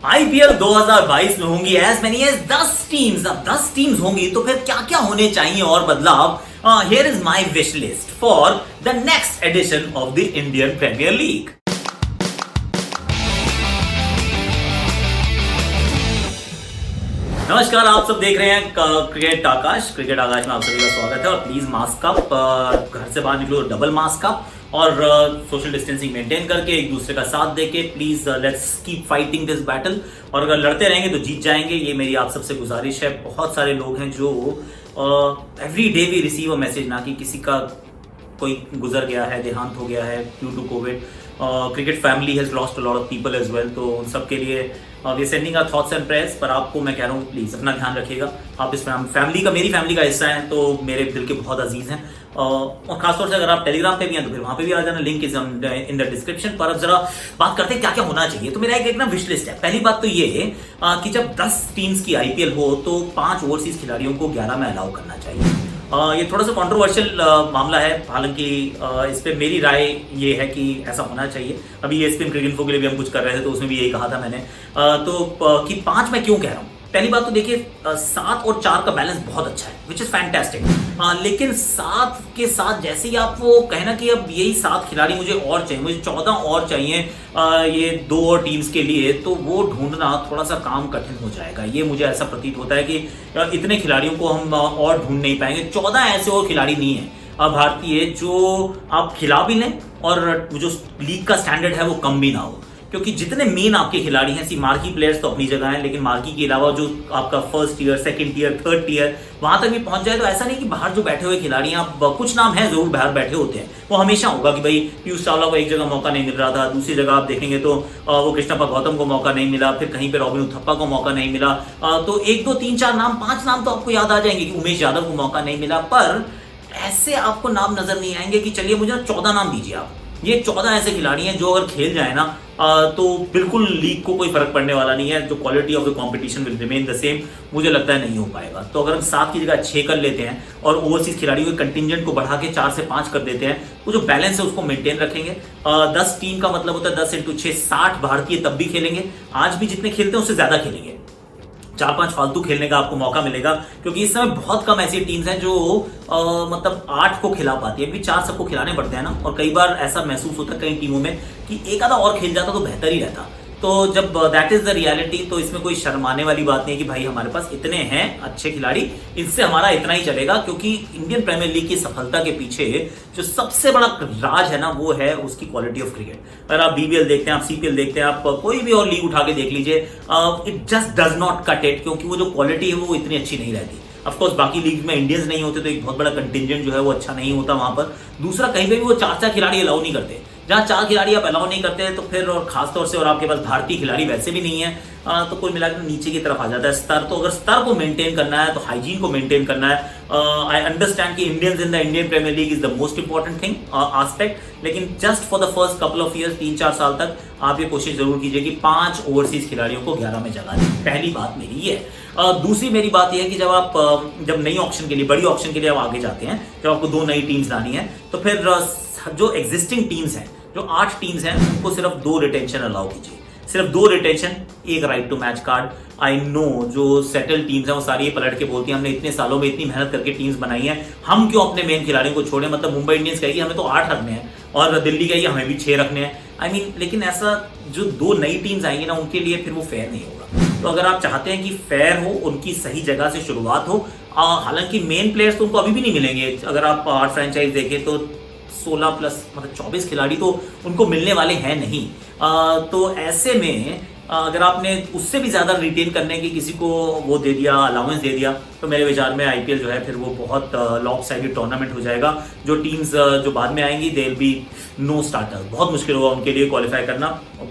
IPL 2022 में होंगी as many as 10 teams. अब 10 टीम्स होंगी तो फिर क्या क्या होने चाहिए और बदलाव। Here is my wish list for the next edition of the Indian Premier League. नमस्कार, आप सब देख रहे हैं क्रिकेट आकाश में आप सभी का स्वागत है। और प्लीज मास्क अप, घर से बाहर निकलो तो डबल मास्क अप और सोशल डिस्टेंसिंग मेंटेन करके एक दूसरे का साथ देके please let's keep fighting this battle. और अगर लड़ते रहेंगे तो जीत जाएंगे, ये मेरी आप सबसे गुजारिश है। बहुत सारे लोग हैं जो every day we receive a message ना कि किसी का कोई गुजर गया है, देहांत हो गया है due to COVID. Cricket family has lost a lot of people as well. तो उन सब के लिए we sending our thoughts and prayers. पर आपको मैं कह रहा हूँ प्लीज अपना ध्यान रखिएगा। आप इस फैमिली का, मेरी फैमिली का हिस्सा हैं तो मेरे दिल के बहुत अजीज हैं। और खासतौर से अगर आप टेलीग्राम पे भी हैं तो फिर वहां पे भी आ जाना, link is in the description. पर अब जरा बात करते हैं क्या क्या होना चाहिए। तो मेरा एक ना विश लिस्ट है। पहली बात तो ये है कि जब 10 टीम्स की आईपीएल हो तो 5 ओवरसीज खिलाड़ियों को 11 में अलाउ करना चाहिए। ये थोड़ा सा कंट्रोवर्शियल मामला है, हालांकि इस पे मेरी राय ये है कि ऐसा होना चाहिए। अभी ESPN क्रिकेट इन्फो के लिए भी हम कुछ कर रहे थे तो उसमें भी यही कहा था मैंने। कि 5 मैं क्यों कह रहा हूँ। पहली बात तो देखिए 7 और 4 का बैलेंस बहुत अच्छा है, विच इज फैंटास्टिक। लेकिन 7 के साथ जैसे ही आप वो कहना कि अब यही 7 खिलाड़ी मुझे और चाहिए, मुझे 14 और चाहिए ये 2 और टीम्स के लिए, तो वो ढूंढना थोड़ा सा काम कठिन हो जाएगा। ये मुझे ऐसा प्रतीत होता है कि इतने खिलाड़ियों को हम और ढूंढ नहीं पाएंगे। 14 ऐसे और खिलाड़ी नहीं है भारतीय जो आप खिला भी लें और जो लीग का स्टैंडर्ड है वो कम भी ना हो। क्योंकि जितने मेन आपके खिलाड़ी हैं, मार्की प्लेयर्स तो अपनी जगह हैं, लेकिन मार्की के अलावा जो आपका first tier, second tier, third tier वहां तक भी पहुंच जाए तो ऐसा नहीं कि बाहर जो बैठे हुए खिलाड़ी हैं, आप कुछ नाम हैं जरूर बाहर बैठे होते हैं। वो हमेशा होगा कि भाई पीयूष चावला को एक जगह मौका नहीं मिल रहा था, दूसरी जगह आप देखेंगे तो वो कृष्णप्पा गौतम को मौका नहीं मिला, फिर कहीं पे रॉबिन उथप्पा को मौका नहीं मिला। तो 1, 2, 3, 4 नाम, 5 नाम तो आपको याद आ जाएंगे कि उमेश यादव को मौका नहीं मिला। पर ऐसे आपको नाम नजर नहीं आएंगे कि चलिए मुझे 14 नाम दीजिए आप। ये 14 ऐसे खिलाड़ी हैं जो अगर खेल जाए ना तो बिल्कुल लीग को कोई फर्क पड़ने वाला नहीं है। जो quality of the competition will remain the same, मुझे लगता है नहीं हो पाएगा। तो अगर हम 7 की जगह 6 कर लेते हैं और ओवरसीज खिलाड़ियों के कंटिंजेंट को बढ़ा के 4 से 5 कर देते हैं, तो जो बैलेंस है उसको मेंटेन रखेंगे। 10 टीम का मतलब होता है 10 × 6 60 भारतीय तब भी खेलेंगे। आज भी जितने खेलते हैं उससे ज्यादा खेलेंगे। 4-5 फालतू खेलने का आपको मौका मिलेगा, क्योंकि इस समय बहुत कम ऐसी टीम्स हैं जो मतलब 8 को खिला पाती है। अभी 4 सबको खिलाने पड़ते हैं ना। और कई बार ऐसा महसूस होता है कई टीमों में कि एक आधा और खेल जाता तो बेहतर ही रहता। तो जब दैट इज द रियलिटी, तो इसमें कोई शर्माने वाली बात नहीं है कि भाई हमारे पास इतने हैं अच्छे खिलाड़ी, इनसे हमारा इतना ही चलेगा। क्योंकि इंडियन प्रीमियर लीग की सफलता के पीछे जो सबसे बड़ा राज है ना, वो है उसकी क्वालिटी ऑफ क्रिकेट। अगर आप BBL देखते हैं, आप CPL देखते हैं, आप कोई भी और लीग उठा के देख लीजिए, it just does not cut it. क्योंकि वो जो क्वालिटी है वो इतनी अच्छी नहीं रहती। ऑफकोर्स बाकी लीग में इंडियंस नहीं होते तो एक बहुत बड़ा कंटिंजेंट जो है वो अच्छा नहीं होता वहां पर। दूसरा, कहीं पे भी वो 4 खिलाड़ी अलाउ नहीं करते। जहां 4 खिलाड़ी आप अलाउ नहीं करते तो फिर, और खासतौर से और आपके पास भारतीय खिलाड़ी वैसे भी नहीं है, तो कुल मिलाकर नीचे की तरफ आ जाता है स्तर। तो अगर स्तर को मेंटेन करना है तो हाइजीन को मेंटेन करना है। आई अंडरस्टैंड कि Indians in the Indian Premier League is the most important thing aspect, लेकिन just for the first couple of years, 3-4 साल तक आप ये कोशिश जरूर कीजिए कि 5 ओवरसीज खिलाड़ियों को 11 में जगह दें। पहली बात मेरी ये है। दूसरी मेरी बात यह है कि जब नई ऑप्शन के लिए, बड़ी ऑप्शन के लिए आप आगे जाते हैं, जब आपको 2 नई टीम्स लानी है, तो फिर जो एग्जिस्टिंग टीम्स हैं, जो 8 टीम्स हैं, उनको सिर्फ 2 रिटेंशन अलाउ कीजिए। सिर्फ 2 retention, 1 right to match card. I know जो सेटल टीम्स हैं वो सारी ये पलट के बोलती हैं हमने इतने सालों में इतनी मेहनत करके टीम्स बनाई हैं, हम क्यों अपने मेन खिलाड़ियों को छोड़ें। मतलब मुंबई इंडियंस कहेगी हमें तो 8 रखने हैं और दिल्ली कहेगी हमें भी 6 रखने हैं। आई मीन, लेकिन ऐसा जो 2 नई टीम्स आएंगी ना, उनके लिए फिर वो फेयर नहीं होगा। तो अगर आप चाहते हैं कि फेयर हो, उनकी सही जगह से शुरुआत हो, हालांकि मेन प्लेयर्स तो उनको अभी भी नहीं मिलेंगे। अगर आप 8 फ्रेंचाइज देखें तो 16 प्लस मतलब 24 खिलाड़ी तो उनको मिलने वाले हैं नहीं। तो ऐसे में अगर आपने उससे भी ज्यादा रिटेन करने की किसी को वो दे दिया, अलाउंस दे दिया, तो मेरे विचार में आईपीएल जो है फिर वो बहुत लॉपसाइडेड टूर्नामेंट हो जाएगा। जो टीम्स जो बाद में आएंगी they will be no starter, बहुत मुश्किल होगा उनके लिए क्वालिफाई करना।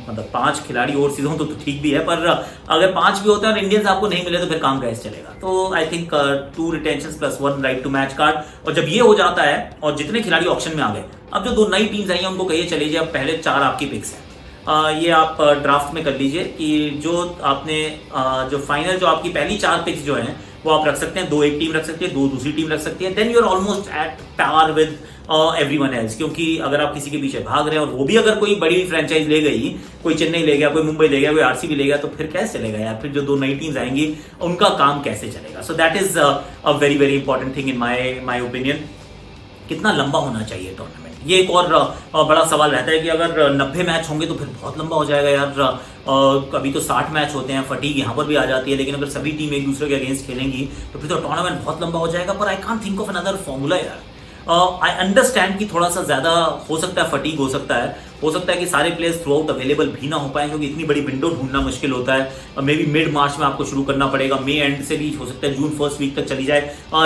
मतलब 5 खिलाड़ी और सीजन तो ठीक भी है, पर अगर 5 भी होते हैं और इंडियंस आपको नहीं मिले तो फिर काम कैसे चलेगा। तो I think 2 retention plus 1 right to match card. और जब ये हो जाता है और जितने खिलाड़ी ऑप्शन में आ गए, अब जो 2 नई टीम्स आई हैं उनको कहिए चलिए अब पहले 4 आपकी पिक्स हैं, ये आप ड्राफ्ट में कर लीजिए कि जो आपने जो फाइनल जो आपकी पहली 4 पिक्स जो हैं वो आप रख सकते हैं। 2 एक टीम रख सकती है, 2 दूसरी टीम रख सकती है। Then you are almost at par with everyone else, क्योंकि अगर आप किसी के पीछे भाग रहे हैं और वो भी अगर कोई बड़ी फ्रेंचाइज ले गई, कोई चेन्नई ले गया, कोई मुंबई ले गया, कोई आरसीबी ले गया, तो फिर कैसे चलेगा यार? फिर जो 2 नई टीम्स आएंगी उनका काम कैसे चलेगा? So that is a very very important thing in my opinion. कितना लंबा होना चाहिए टूर्नामेंट, ये एक और बड़ा सवाल रहता है कि अगर 90 मैच होंगे तो फिर बहुत लंबा हो जाएगा यार। कभी तो 60 मैच होते हैं, फटीग यहाँ पर भी आ जाती है, लेकिन अगर सभी टीम एक दूसरे के अगेंस्ट खेलेंगी तो फिर तो टूर्नामेंट बहुत लंबा हो जाएगा। पर I can't think of another formula यार। आई अंडरस्टैंड कि थोड़ा सा ज्यादा हो सकता है, फटीग हो सकता है कि सारे प्लेयर्स थ्रू आउट अवेलेबल भी ना हो पाए, क्योंकि इतनी बड़ी विंडो ढूंढना मुश्किल होता है। मे बी मिड मार्च में आपको शुरू करना पड़ेगा, मई एंड से भी हो सकता है जून फर्स्ट वीक तक चली जाए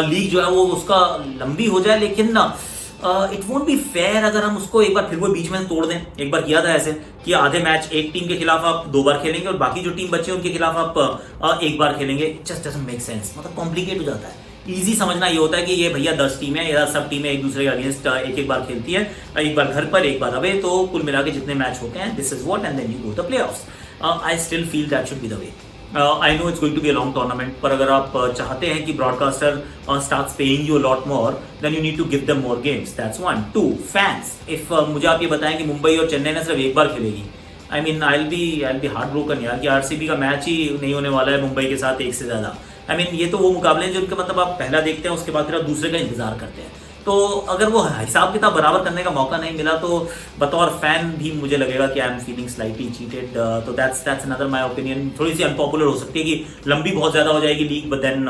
लीग जो है वो उसका लंबी हो जाए। लेकिन ना इट वोंट बी फेयर अगर हम उसको एक बार फिर वो बीच में तोड़ दें। एक बार किया था ऐसे कि आधे मैच एक टीम के खिलाफ आप 2 बार खेलेंगे और बाकी जो टीम बचे उनके खिलाफ आप 1 बार खेलेंगे। जस्ट डजंट मेक सेंस, मतलब कॉम्प्लिकेट हो जाता है। इजी समझना ये होता है कि ये भैया 10 टीमें या सब टीमें एक दूसरे के अगेंस्ट एक बार खेलती है, एक बार घर पर एक बार अवे, तो कुल मिला के जितने मैच होते हैं this is what and then you go the playoffs. I still feel that should be the way. I know it's going to be a long tournament, पर अगर आप चाहते हैं कि broadcaster starts paying you a lot more, then you need to give them more games, that's 1 2 fans. If मुझे आप ये बताएं कि मुंबई और चेन्नई ने सिर्फ 1 बार खेलेगी, I mean I will be heart broken यार कि आरसीबी का मैच ही नहीं होने वाला है मुंबई के साथ 1 से ज्यादा। आई मीन ये तो वो मुकाबले हैं जिनके मतलब आप पहला देखते हैं, उसके बाद फिर आप दूसरे का इंतजार करते हैं। तो अगर वो हिसाब किताब बराबर करने का मौका नहीं मिला तो बतौर फैन भी मुझे लगेगा कि I am feeling slightly cheated. तो दैट्स अनदर माय ओपिनियन। थोड़ी सी अनपॉपुलर हो सकती है कि लंबी बहुत ज्यादा हो जाएगी league, but then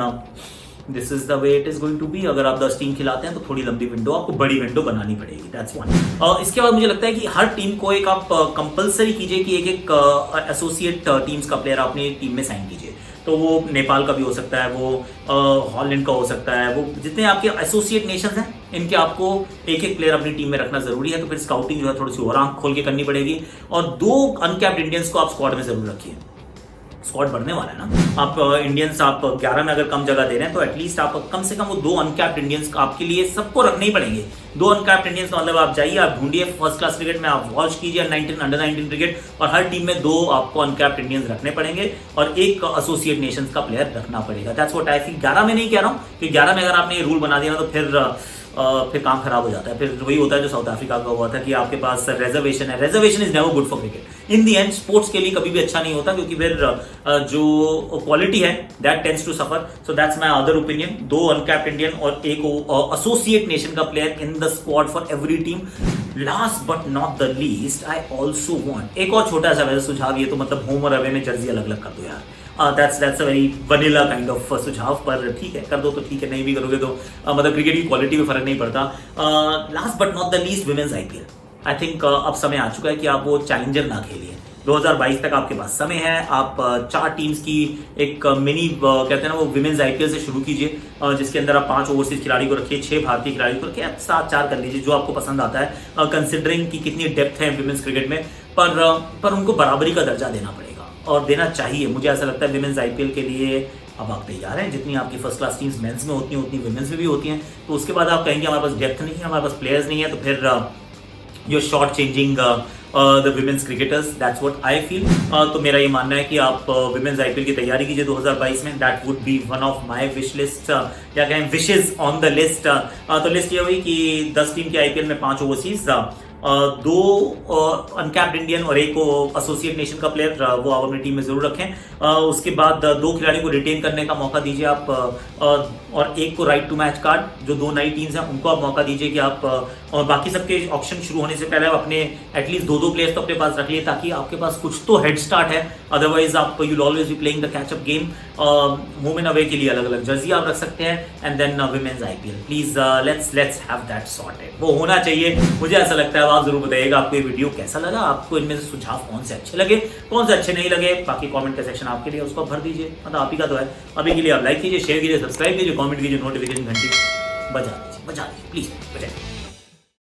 this is the way it is going to be. अगर आप 10 टीम खिलाते हैं तो थोड़ी लंबी विंडो, आपको बड़ी विंडो बनानी पड़ेगी, दैट्स 1। इसके बाद मुझे लगता है कि हर टीम को एक आप कंपलसरी कीजिए कि एक एसोसिएट टीम्स का प्लेयर अपनी टीम में साइन कीजिए। तो वो नेपाल का भी हो सकता है, वो हॉलैंड का हो सकता है, वो जितने आपके एसोसिएट नेशंस हैं इनके आपको एक एक प्लेयर अपनी टीम में रखना जरूरी है। तो फिर स्काउटिंग जो है थोड़ी सी और आंख खोल के करनी पड़ेगी। और 2 अनकैप्ड इंडियंस को आप स्क्वाड में जरूर रखिए। स्क्वाड बढ़ने वाला है ना, आप इंडियंस आप 11 में अगर कम जगह दे रहे हैं तो एटलीस्ट आप कम से कम वो 2 अनकैप्ड इंडियंस आपके लिए सबको रखने ही पड़ेंगे। 2 अनकैप्ड इंडियंस का मतलब आप जाइए, आप ढूंढिए फर्स्ट क्लास क्रिकेट में, आप वॉच कीजिए अंडर 19 क्रिकेट, और हर टीम में 2 आपको अनकैप्ड इंडियंस रखने पड़ेंगे और एक एसोसिएट नेशंस का प्लेयर रखना पड़ेगा। That's what I feel. 11 में नहीं कह रहा हूं कि 11 में अगर आपने ये रूल बना दिया ना तो फिर काम खराब हो जाता है। फिर वही होता है जो साउथ अफ्रीका का हुआ था कि आपके पास रिजर्वेशन है। Reservation is never good for cricket. In the and sports के लिए कभी भी अच्छा नहीं होता, क्योंकि फिर जो क्वालिटी है that tends to suffer. So that's my other opinion. 2 uncapped Indian और एक एसोसिएट नेशन का player in the squad for every team. Last but not the least, I also want एक और छोटा सा वैसे सुझाव, ये तो मतलब होम और अवे में जर्सी अलग अलग कर दो यार। That's a very vanilla kind of सुझाव, पर ठीक है कर दो तो ठीक है, नहीं भी करोगे तो मतलब क्रिकेट की क्वालिटी में फर्क नहीं पड़ता। Last but not the least, women's IPL. I think अब समय आ चुका है कि आप वो चैलेंजर ना खेलिए। 2022 तक आपके पास समय है। आप 4 टीम्स की एक मिनी कहते हैं ना वो विमेंस आईपीएल से शुरू कीजिए, जिसके अंदर आप 5 ओवरसीज खिलाड़ी को रखिए, 6 भारतीय खिलाड़ी को रखिए, आप 7-4 कर लीजिए जो आपको पसंद आता है, कंसिडरिंग कि कितनी डेप्थ है विमेंस क्रिकेट में। पर उनको बराबरी का दर्जा देना पड़ेगा और देना चाहिए। मुझे ऐसा लगता है विमेंस आईपीएल के लिए अब आप तैयार हैं। जितनी आपकी फर्स्ट क्लास टीम्स मेंस में होती हैं उतनी विमेंस में भी होती हैं। तो उसके बाद आप कहेंगे हमारे पास डेप्थ नहीं है, हमारे पास प्लेयर्स नहीं है, तो फिर you're short changing the women's cricketers. That's what I feel. तो मेरा ये मानना है कि आप विमेंस आईपीएल की तैयारी कीजिए 2022 में। That would be one of my wish list, या कहें विशेज ऑन द लिस्ट। तो लिस्ट ये हुई कि 10 टीम के आईपीएल में 5 ओवरसीज, 2 अनकैप्ड इंडियन और एक एसोसिएट नेशन का प्लेयर वो आप अपनी टीम में जरूर रखें। उसके बाद 2 खिलाड़ियों को रिटेन करने का मौका दीजिए आप, और एक को राइट टू मैच कार्ड। जो 2 नई टीम्स हैं उनको आप मौका दीजिए कि आप और बाकी सबके ऑप्शन शुरू होने से पहले आप अपने एटलीस्ट 2 प्लेयर्स तो अपने पास रख लिए, ताकि आपके पास कुछ तो हेड स्टार्ट है। अदरवाइज आप you will always be playing the catch up game. Home and away के लिए अलग अलग जर्सी आप रख सकते हैं, and then women's IPL. Please let's have that sorted. वो होना चाहिए, मुझे ऐसा लगता है। आप जरूर बताइएगा आपको ये वीडियो कैसा लगा, आपको इनमें से सुझाव कौन से अच्छे लगे, कौन से अच्छे नहीं लगे। बाकी कमेंट का सेक्शन आपके लिए, उसको भर दीजिए, मतलब आप ही का तो है। अभी के लिए आप लाइक कीजिए, शेयर कीजिए, सब्सक्राइब कीजिए, कमेंट कीजिए, नोटिफिकेशन घंटी बजा दीजिए प्लीज बजाइए।